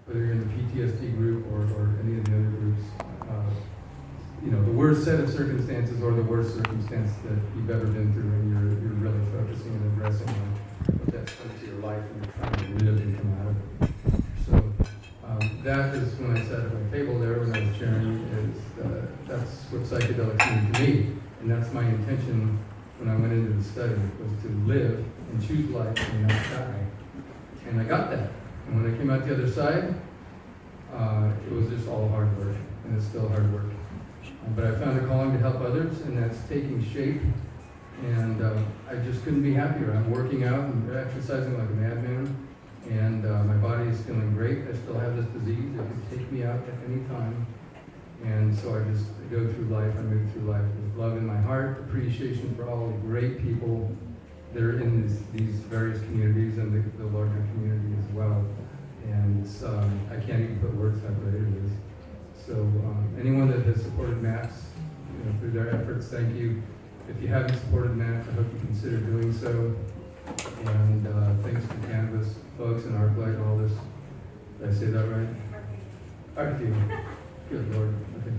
whether you're in the PTSD group or any of the other groups, the worst set of circumstances or the worst circumstance that you've ever been through, and you're really focusing and addressing what that's done to your life, and you're trying to live and come out of it. So that is when I sat at my table there when I was sharing, that's what psychedelics mean to me, and that's my intention when I went into the study, was to live and choose life and not die. And I got that. And when I came out the other side, it was just all hard work, and it's still hard work. But I found a calling to help others, and that's taking shape. And I just couldn't be happier. I'm working out and exercising like a madman, and my body is feeling great. I still have this disease. It can take me out at any time. And so I just go through life. I move through life with love in my heart, appreciation for all the great people that are in these various communities and the larger community as well. And I can't even put words how great it is. So anyone that has supported MAPS through their efforts, thank you. If you haven't supported MAPS, I hope you consider doing so. And thanks to Cannabis folks and ArcLight and all this. Did I say that right? Arcview. Good Lord. Okay.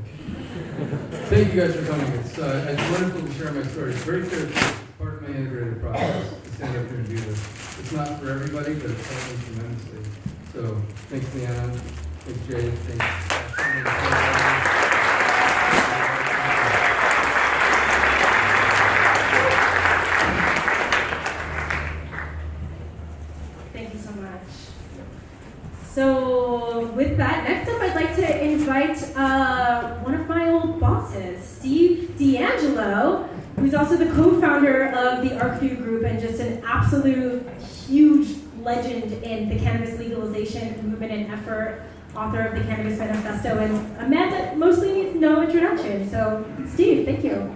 Thank you guys for coming. It's wonderful to share my story. It's very clear. It's part of my integrated process to stand up here and do this. It's not for everybody, but it's helped me tremendously. So thanks, Leanna. Thanks, Jay. Thanks. Thank you so much. So with that, next up I'd like to invite one of my old bosses, Steve D'Angelo, who's also the co-founder of the ArcView Group and just an absolute huge legend in the cannabis legalization movement and effort, author of the Cannabis Manifesto, and a man that mostly needs no introduction. So, Steve, thank you.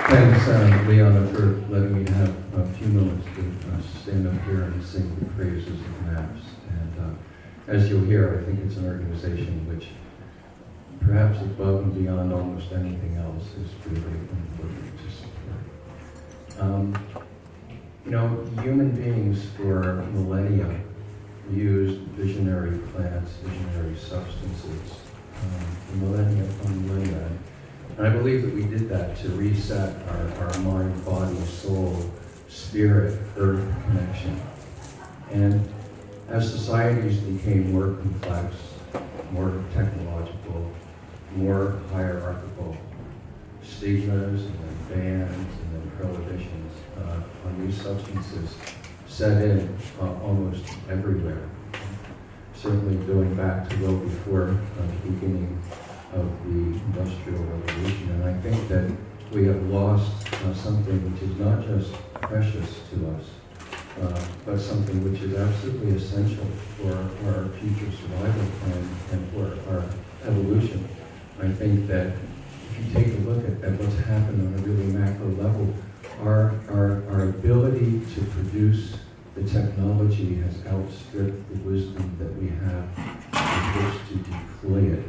Thanks, Leanna, for letting me have a few moments to stand up here and sing the praises of MAPS. And as you'll hear, I think it's an organization which, perhaps above and beyond almost anything else, is really important to support. Human beings for millennia used visionary plants, visionary substances, for millennia upon millennia. And I believe that we did that to reset our mind, body, soul, spirit, earth connection. And as societies became more complex, more technological, more hierarchical, stigmas and then bans and then prohibitions on these substances set in almost everywhere. Certainly going back to well before the beginning of the Industrial Revolution. And I think that we have lost something which is not just precious to us, but something which is absolutely essential for our future survival and for our evolution. I think that if you take a look at what's happened on a really macro level, our ability to produce the technology has outstripped the wisdom that we have with which to deploy it.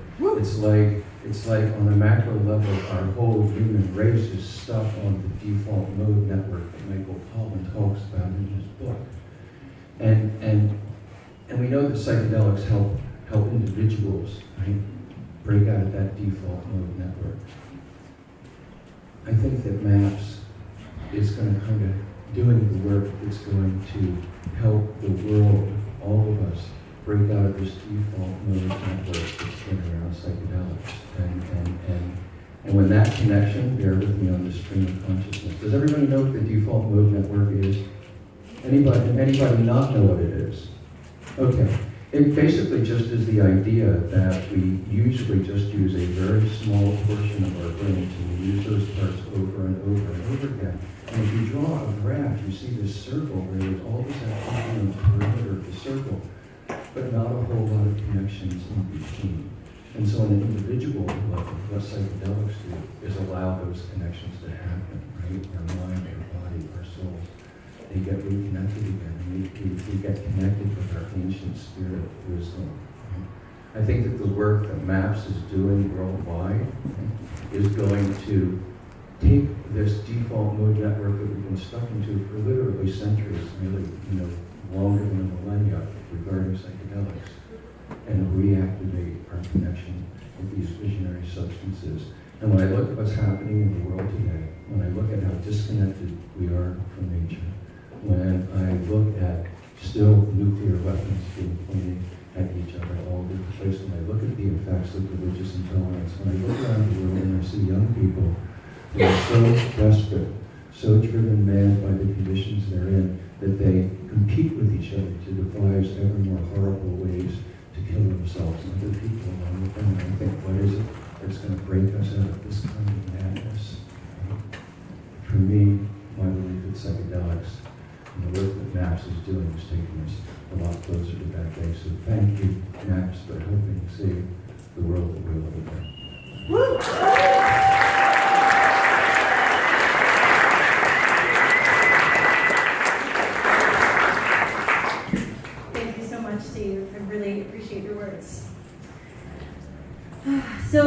It's like on a macro level, our whole human race is stuck on the default mode network that Michael Pollan talks about in his book. And we know that psychedelics help individuals, right, break out of that default mode network. I think that MAPS is going to kind of doing the work that's going to help the world, all of us, break out of this default mode network that's been around psychedelics. And when that connection, bear with me on the stream of consciousness. Does everybody know what the default mode network is? Anybody not know what it is? Okay. It basically just is the idea that we usually just use a very small portion of our brain to use those parts over and over and over again. And if you draw a graph, you see this circle where there's all this activity on the perimeter of the circle, but not a whole lot of connections in between. And so on an individual level, what psychedelics do is allow those connections to happen, right? Our mind, our body, our souls. They get reconnected again. We get connected with our ancient spirit wisdom. Right? I think that the work that MAPS is doing worldwide is going to take this default mode network that we've been stuck into for literally centuries, really, long And when I look at what's happening in the world today, when I look at how disconnected we are from nature, when I look at still nuclear weapons being pointed at each other all over the place, when I look at the effects of religious intolerance, when I look around the world and I see young people who are so desperate, so driven mad by the conditions they're in, that they compete with each other to devise ever more horrible ways to kill themselves and other people along with them. And I think, what is it that's going to break us out of this kind of madness? For me, my belief in psychedelics and the work that MAPS is doing is taking us a lot closer to that day. So thank you, MAPS, for helping save the world that we're living in. Woo! Thank you so much, Steve. I really appreciate your words. So,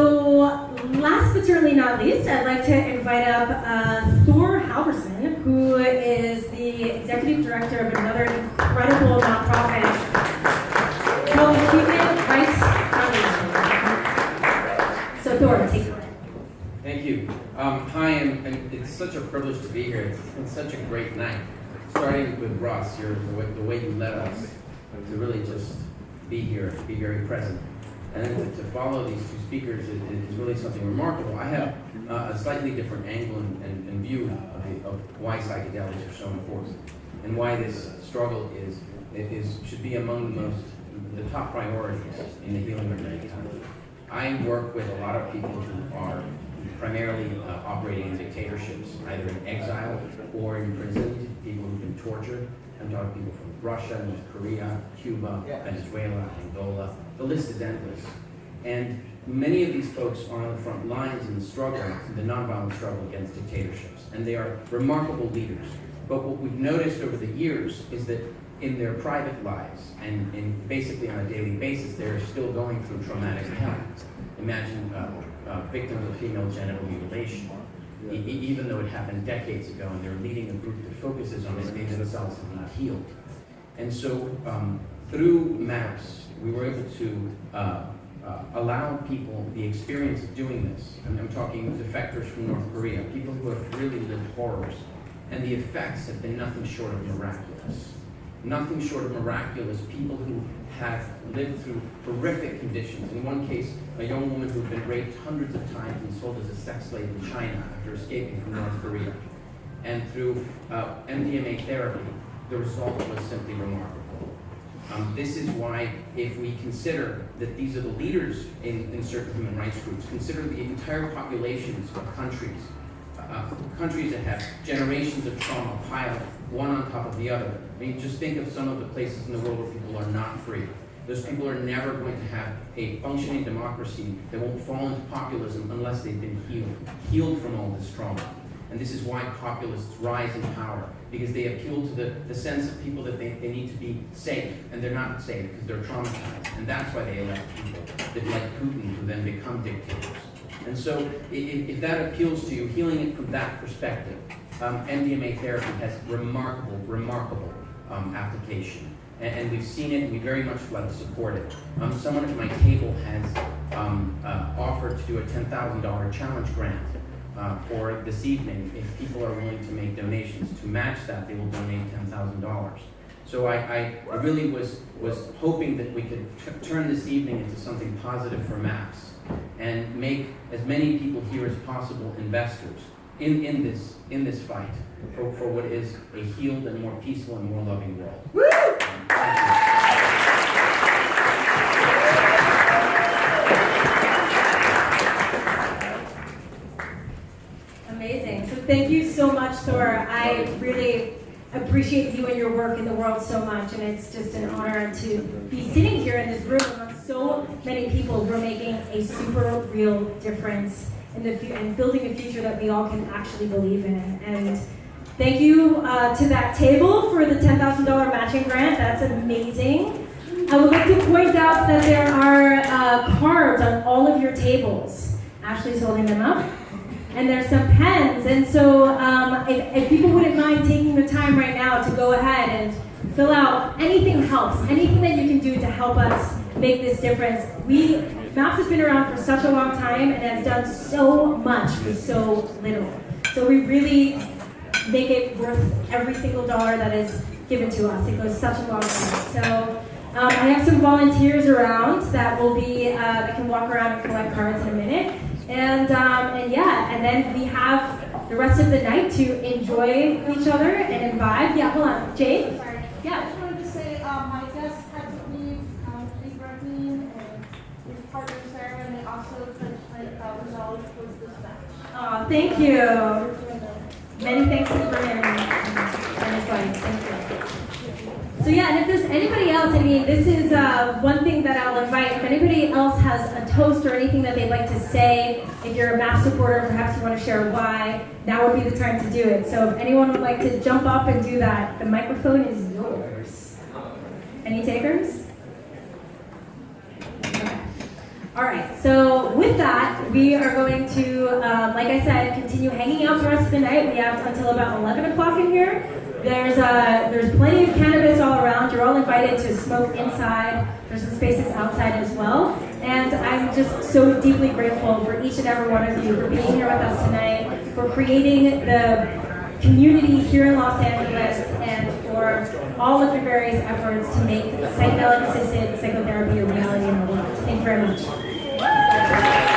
last but certainly not least, I'd like to invite up Thor Halverson, who is the executive director of another incredible nonprofit called the Human Rights Foundation. So, Thor, take it away. Thank you. Hi, and it's such a privilege to be here. It's been such a great night. Starting with Russ, the way you led us to really just be here, be very present. And then to follow these two speakers is really something remarkable. I have a slightly different angle and view of why psychedelics are so important and why this struggle should be among the top priorities in the healing of mankind. I work with a lot of people who are primarily operating in dictatorships, either in exile or imprisoned, people who've been tortured. I'm talking people from Russia, North Korea, Cuba, Venezuela, Angola. The list is endless. And many of these folks are on the front lines in the struggle, the nonviolent struggle against dictatorships. And they are remarkable leaders. But what we've noticed over the years is that in their private lives and basically on a daily basis, they're still going through traumatic hell. Imagine victims of female genital mutilation. Even though it happened decades ago and they're leading a group that focuses on it, they themselves have not healed. And so through MAPS, we were able to allow people the experience of doing this. And I'm talking defectors from North Korea, people who have really lived horrors. And the effects have been nothing short of miraculous. Nothing short of miraculous. People who have lived through horrific conditions. In one case, a young woman who had been raped hundreds of times and sold as a sex slave in China after escaping from North Korea. And through MDMA therapy, the result was simply remarkable. This is why, if we consider that these are the leaders in certain human rights groups, consider the entire populations of countries, countries that have generations of trauma piled one on top of the other. I mean, just think of some of the places in the world where people are not free. Those people are never going to have a functioning democracy that won't fall into populism unless they've been healed from all this trauma. And this is why populists rise in power, because they appeal to the sense of people that they need to be safe, and they're not safe because they're traumatized. And that's why they elect people that like Putin, who then become dictators. And so if that appeals to you, healing it from that perspective, MDMA therapy has remarkable application. And we've seen it, and we very much like to support it. Someone at my table has offered to do a $10,000 challenge grant for this evening. If people are willing to make donations to match that, they will donate $10,000. So I really was hoping that we could turn this evening into something positive for MAPS and make as many people here as possible investors in this fight for what is a healed and more peaceful and more loving world. Woo! Amazing. So thank you so much, Thor. I really appreciate you and your work in the world so much, and it's just an honor to be sitting here in this room among so many people who are making a super real difference in and building a future that we all can actually believe in. And thank you to that table for the $10,000 matching grant. That's amazing. I would like to point out that there are cards on all of your tables. Ashley's holding them up. And there's some pens. And so if people wouldn't mind taking the time right now to go ahead and fill out, anything helps. Anything that you can do to help us make this difference. We MAPS has been around for such a long time and has done so much with so little. So we really make it worth every single dollar that is given to us. It goes such a long way. So I have some volunteers around that will be that can walk around and collect cards in a minute. And yeah, and then we have the rest of the night to enjoy each other and vibe. Yeah, hold on, Jade. Sorry. Yeah. I just wanted to say my guests had to leave. Steve Martin and his partner Sarah, and they also finished resolved was this match. Oh, thank you. Many thanks for him and his wife. Thank you. So yeah, and if there's anybody else, I mean, this is one thing that I'll invite. If anybody else has a toast or anything that they'd like to say, if you're a MAP supporter, perhaps you want to share why, now would be the time to do it. So if anyone would like to jump up and do that, the microphone is yours. Any takers? Okay. All right, so with that, we are going to, like I said, continue hanging out the rest of the night. We have until about 11 o'clock in here. There's plenty of cannabis all around. You're all invited to smoke inside. There's some spaces outside as well. And I'm just so deeply grateful for each and every one of you for being here with us tonight, for creating the community here in Los Angeles, and for all of your various efforts to make psychedelic-assisted psychotherapy a reality in the world. Thank you very much.